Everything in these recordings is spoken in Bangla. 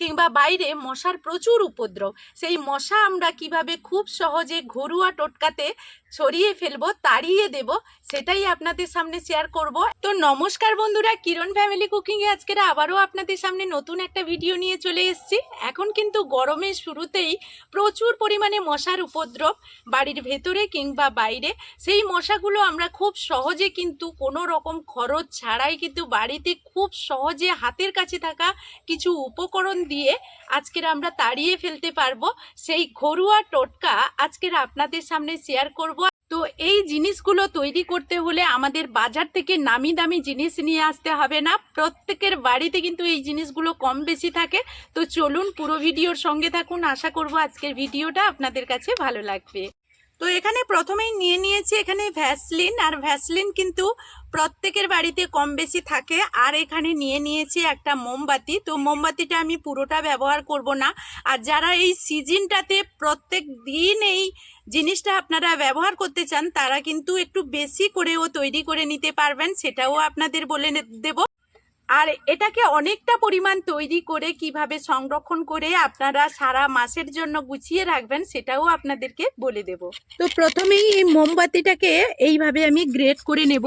কিংবা বাইরে মশার প্রচুর উপদ্রব, সেই মশা আমরা কিভাবে খুব সহজে ঘরোয়া টোটকাতে ছড়িয়ে ফেলবো, তাড়িয়ে দেব, সেটাই আপনাদের সামনে শেয়ার করব। তো নমস্কার বন্ধুরা, কিরণ ফ্যামিলি কুকিংয়ে আজকের আবারও আপনাদের সামনে নতুন একটা ভিডিও নিয়ে চলে এসেছি। এখন কিন্তু গরমের শুরুতেই প্রচুর পরিমাণে মশার উপদ্রব বাড়ির ভেতরে কিংবা বাইরে। সেই মশাগুলো আমরা খুব সহজে কিন্তু কোনো রকম খরচ ছাড়াই কিন্তু বাড়িতে খুব সহজে হাতের কাছে থাকা কিছু উপকরণ দিয়ে আজকের আমরা তাড়িয়ে ফেলতে পারবো। সেই ঘরোয়া টোটকা আজকের আপনাদের সামনে শেয়ার করব। তো এই জিনিসগুলো তৈরি করতে হলে আমাদের বাজার থেকে নামি দামি জিনিস নিয়ে আসতে হবে না, প্রত্যেকের বাড়িতে কিন্তু এই জিনিসগুলো কম বেশি থাকে। তো চলুন পুরো ভিডিওর সঙ্গে থাকুন, আশা করব আজকের ভিডিওটা আপনাদের কাছে ভালো লাগবে। তো এখানে প্রথমেই নিয়ে নিয়েছি এখানে ভ্যাসলিন, আর ভ্যাসলিন কিন্তু প্রত্যেকের বাড়িতে কম বেশি থাকে। আর এখানে নিয়ে নিয়েছি একটা মোমবাতি। তো মোমবাতিটা আমি পুরোটা ব্যবহার করব না, আর যারা এই সিজনটাতে প্রত্যেক দিন এই জিনিসটা আপনারা ব্যবহার করতে চান তারা কিন্তু একটু বেশি করেও তৈরি করে নিতে পারবেন, সেটাও আপনাদের বলে দেব। আর এটাকে অনেকটা পরিমাণ তৈরি করে কিভাবে সংরক্ষণ করে আপনারা সারা মাসের জন্য গুছিয়ে রাখবেন সেটাও আপনাদেরকে বলে দেব। তো প্রথমেই এই মোমবাতিটাকে এইভাবে আমি গ্রেট করে নেব।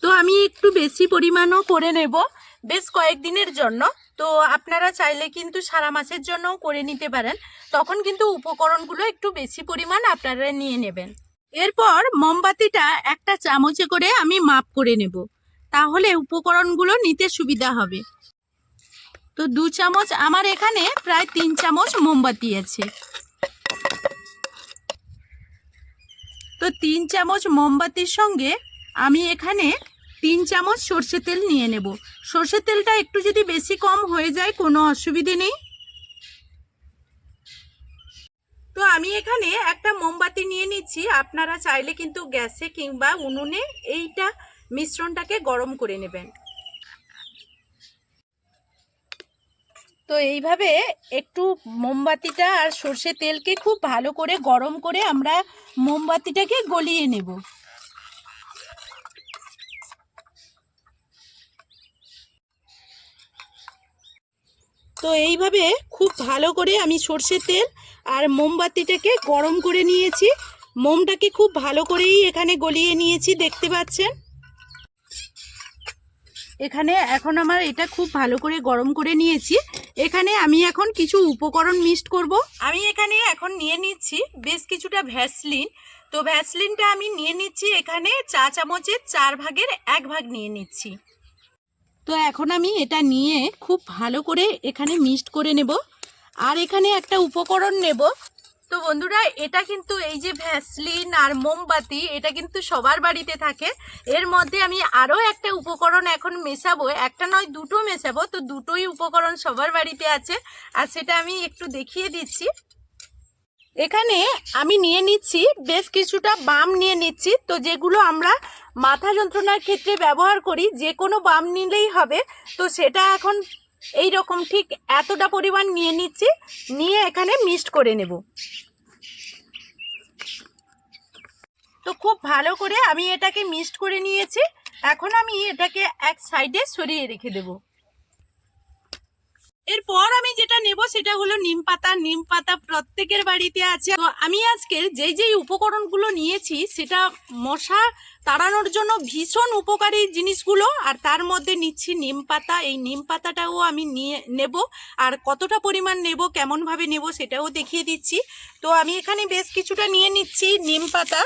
তো আমি একটু বেশি পরিমাণও করে নেব বেশ কয়েকদিনের জন্য। তো আপনারা চাইলে কিন্তু সারা মাসের জন্যও করে নিতে পারেন, তখন কিন্তু উপকরণগুলো একটু বেশি পরিমাণ আপনারা নিয়ে নেবেন। এরপর মোমবাতিটা একটা চামচে করে আমি মাপ করে নেব, তাহলে উপকরণগুলো নিতে সুবিধা হবে। তো 2 চামচ, আমার এখানে প্রায় 3 চামচ মোমবাতি আছে। তো 3 চামচ মোমবাতির সঙ্গে আমি এখানে 3 চামচ সর্ষে তেল নিয়ে নেব। সর্ষের তেলটা একটু যদি বেশি কম হয়ে যায় কোনো অসুবিধে নেই। তো আমি এখানে একটা মোমবাতি নিয়ে নিচ্ছি, আপনারা চাইলে কিন্তু গ্যাসে কিংবা উনুনে এইটা মিশ্রণটাকে গরম করে নেবেন। তো এইভাবে একটু মোমবাতিটা আর সর্ষে তেলকে খুব ভালো করে গরম করে আমরা মোমবাতিটাকে গলিয়ে নেব। তো এইভাবে খুব ভালো করে আমি সর্ষে তেল আর মোমবাতিটাকে গরম করে নিয়েছি। মোমটাকে খুব ভালো করেই এখানে গলিয়ে নিয়েছি, দেখতে পাচ্ছেন। এখানে এখন আমার এটা খুব ভালো করে গরম করে নিয়েছি। এখানে আমি এখন কিছু উপকরণ মিক্সড করব। আমি এখানে এখন নিয়ে নিচ্ছি বেশ কিছুটা ভ্যাসলিন। তো ভ্যাসলিনটা আমি নিয়ে নিচ্ছি এখানে চা চামচের 4 ভাগের 1 ভাগ নিয়ে নিচ্ছি। তো এখন আমি এটা নিয়ে খুব ভালো করে এখানে মিক্সড করে নেব। আর এখানে একটা উপকরণ নেব। তো বন্ধুরা, এটা কিন্তু এই যে ভ্যাসলিন আর মোমবাতি, এটা কিন্তু সবার বাড়িতে থাকে। এর মধ্যে আমি আরও একটা উপকরণ এখন মেশাবো, একটা নয় দুটো মেশাবো। তো দুটোই উপকরণ সবার বাড়িতে আছে, আর সেটা আমি একটু দেখিয়ে দিচ্ছি। এখানে আমি নিয়ে নিচ্ছি বেশ কিছুটা বাম নিয়ে নিচ্ছি। তো যেগুলো আমরা মাথা যন্ত্রণার ক্ষেত্রে ব্যবহার করি, যে কোনো বাম নিলেই হবে। তো সেটা এখন এই রকম ঠিক এতটা পরিমাণ নিয়ে নিচ্ছি, নিয়ে এখানে মিক্সড করে নেব। তো খুব ভালো করে আমি এটাকে মিক্সড করে নিয়েছি। এখন আমি এটাকে এক সাইডে সরিয়ে রেখে দেব। এরপর আমি যেটা নেব সেটা হলো নিম পাতা। নিম পাতা প্রত্যেকের বাড়িতে আছে। তো আমি আজকের যেই উপকরণগুলো নিয়েছি সেটা মশা তাড়ানোর জন্য ভীষণ উপকারী জিনিসগুলো, আর তার মধ্যে নিচ্ছি নিম পাতা। এই নিম পাতাটাও আমি নিয়ে নেব, আর কতটা পরিমাণ নেব কেমনভাবে নেব সেটাও দেখিয়ে দিচ্ছি। তো আমি এখানে বেশ কিছুটা নিয়ে নিচ্ছি নিম পাতা।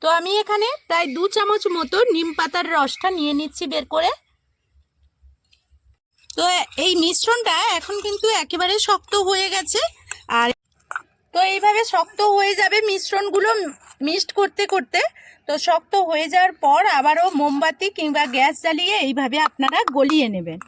তো আমি এখানে প্রায় 2 চামচ মতো নিম পাতার রসটা নিয়ে নিচ্ছি বের করে। তো এই মিশ্রণটা এখন কিন্তু একেবারে শক্ত হয়ে গেছে। আর তো এইভাবে শক্ত হয়ে যাবে মিশ্রণগুলো মিক্সড করতে করতে। তো শক্ত হয়ে যাওয়ার পর আবারও মোমবাতি কিংবা গ্যাস জ্বালিয়ে এইভাবে আপনারা গলিয়ে নেবেন।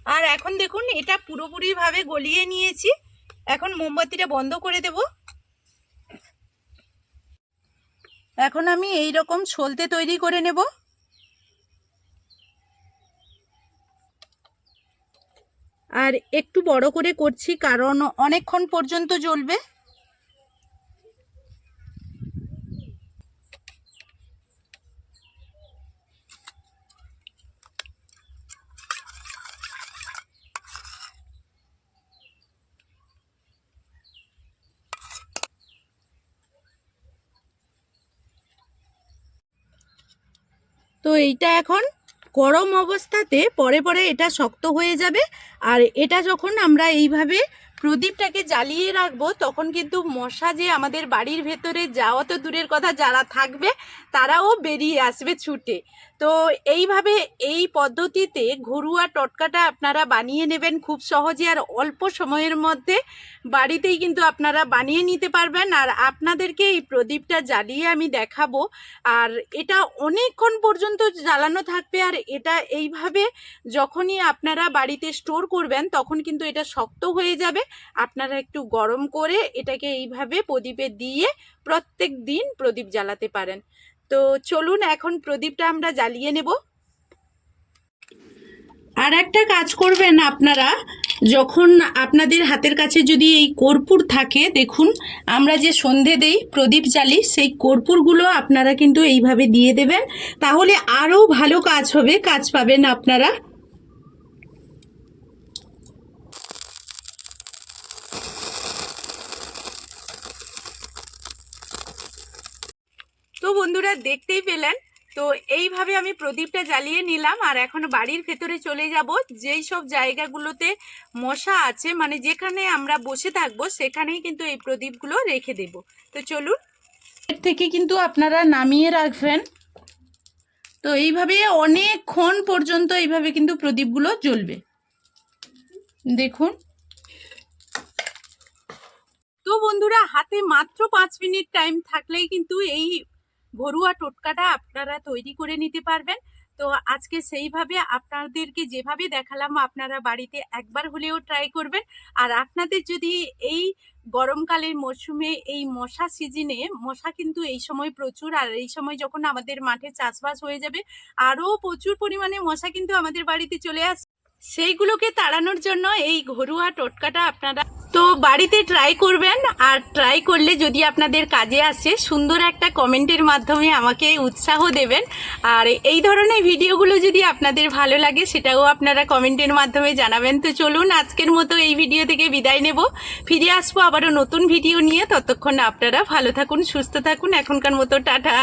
আর এখন দেখুন এটা পুরোপুরিভাবে গলিয়ে নিয়েছি। এখন মোমবাতিটা বন্ধ করে দেব। এখন আমি এই রকম সলতে তৈরি করে নেব। আর একটু বড় করে করছি কারণ অনেকক্ষণ পর্যন্ত জ্বলবে। তো এইটা এখন গরম অবস্থাতে পরে পরে এটা শক্ত হয়ে যাবে। আর এটা যখন আমরা এইভাবে প্রদীপটাকে জ্বালিয়ে রাখবো তখন কিন্তু মশা যে আমাদের বাড়ির ভেতরে যাওয়া তো দূরের কথা, যারা থাকবে তারাও বেরিয়ে আসবে ছুটে। তো এইভাবে এই পদ্ধতিতে ঘরোয়া টোটকাটা আপনারা বানিয়ে নেবেন খুব সহজে আর অল্প সময়ের মধ্যে বাড়িতেই কিন্তু আপনারা বানিয়ে নিতে পারবেন। আর আপনাদেরকে এই প্রদীপটা জ্বালিয়ে আমি দেখাবো। আর এটা অনেকক্ষণ পর্যন্ত জ্বালানো থাকবে। আর এটা এইভাবে যখনই আপনারা বাড়িতে স্টোর করবেন তখন কিন্তু এটা শক্ত হয়ে যাবে। আপনারা একটু গরম করে এটাকে এইভাবে প্রদীপে দিয়ে প্রত্যেক দিন প্রদীপ জ্বালাতে পারেন। তো চলুন এখন প্রদীপটা আমরা জ্বালিয়ে নেব। আর একটা কাজ করবেন আপনারা, যখন আপনাদের হাতের কাছে যদি এই কর্পূর থাকে, দেখুন আমরা যে সন্ধে দেই প্রদীপ জ্বালি, সেই কর্পূরগুলো আপনারা কিন্তু এইভাবে দিয়ে দেবেন, তাহলে আরও ভালো কাজ হবে, কাজ পাবেন আপনারা। তো বন্ধুরা দেখতেই পেলেন, তো এইভাবে আমি প্রদীপটা জ্বালিয়ে নিলাম। আর এখন বাড়ির ভেতরে চলে যাব। যেই সব জায়গাগুলোতে মশা আছে, মানে যেখানে আমরা বসে থাকবো সেখানেই কিন্তু এই প্রদীপগুলো রেখে দেব। তো চলুন, এর থেকে কিন্তু আপনারা নামিয়ে রাখবেন। তো এইভাবে অনেকক্ষণ পর্যন্ত এইভাবে কিন্তু প্রদীপগুলো জ্বলবে, দেখুন। তো বন্ধুরা হাতে মাত্র 5 মিনিট টাইম থাকলেই কিন্তু এই ঘরোয়া টোটকাটা আপনারা তৈরি করে নিতে পারবেন। তো আজকে সেইভাবে আপনাদেরকে যেভাবে দেখালাম আপনারা বাড়িতে একবার হলেও ট্রাই করবেন। আর আপনাদের যদি এই গরমকালের মরশুমে এই মশা সিজনে, মশা কিন্তু এই সময় প্রচুর, আর এই সময় যখন আমাদের মাঠে চাষবাস হয়ে যাবে আরও প্রচুর পরিমাণে মশা কিন্তু আমাদের বাড়িতে চলে আসবে, সেইগুলোকে তাড়ানোর জন্য এই ঘরোয়া টোটকাটা আপনারা তো বাড়িতে ট্রাই করবেন। আর ট্রাই করলে যদি আপনাদের কাজে আসে সুন্দর একটা কমেন্টের মাধ্যমে আমাকে উৎসাহ দেবেন। আর এই ধরনের ভিডিওগুলো যদি আপনাদের ভালো লাগে সেটাও আপনারা কমেন্টের মাধ্যমে জানাবেন। তো চলুন আজকের মতো এই ভিডিও থেকে বিদায় নেব, ফিরে আসবো আবারও নতুন ভিডিও নিয়ে। ততক্ষণ আপনারা ভালো থাকুন, সুস্থ থাকুন, এখনকার মতো টাটা।